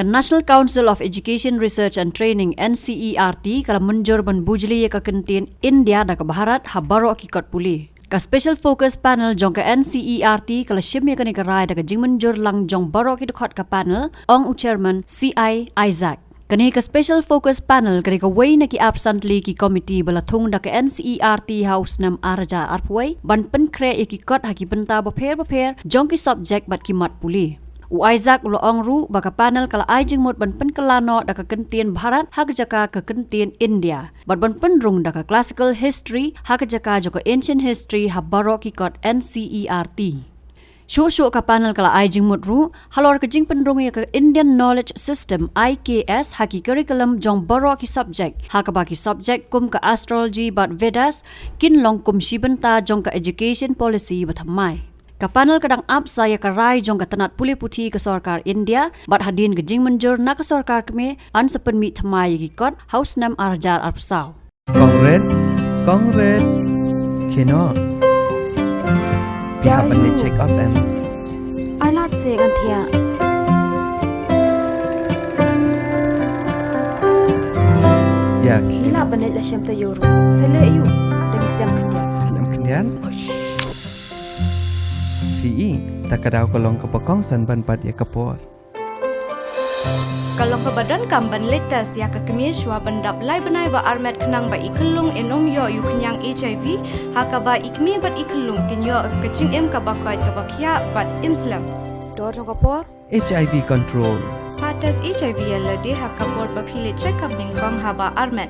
Ka National Council of Education Research and Training NCERT kala menjur ban bujli ka kyntien India da ka BHARAT ha baro ki kot puli. Ka special focus panel jong ka NCERT kala shimya ka ni ka rai da ka jing menjur lang jong baro ki kot ka panel ong chairman CI Isaac. Kani ka special focus panel kani ka way na ki absently ki committee balathung da ka NCERT house nam araja arpway ban pen kre ki kot ha ki penta baper jong ki subject bat ki mat puli. U Isaac lo ong ru baka panel kala ai jing mot ban pen kalano da ka kyntien BHARAT ha ka jaka ka kyntien India bat ban pynrung da ka classical history ha ka jaka joko ancient history ha baro ki kot NCERT. Syuk ka panel kala ai jing mot ru halor ka jing pynrung ya ka Indian Knowledge System IKS ha ki curriculum jong baro ki subject ha ka ba ki subject kum ka astrology bat Vedas kin long kum shibenta jong ka education policy bathamai. Ka panel kadang up saya ka rai jong ka tanat puli puthi ka sarkar India bat hadin ka jing menjur na ka sarkar keme an sepen mi thamai ki kot house nam arjar arpsau. Kongret kino Pihak pandai check up em. I not say gantia. Ya. Ila pandai la syam tayoru. Sele yu dengan siam kendian. Selam kendian. Fi tak kadau kolong kepokong san ban pat ya kapor. Kalau ke badan kamban letas ya ke kemishwa bandap lai benai ba armet kenang ba ikelung enom yo yu kenyang HIV haka ba ikmi bat ikelung kin yo kecing em ka bakai ka bakya bat imslam Dor jong kapor. HIV control. patas HIV ya lade haka por ba phile check up ning bang haba armet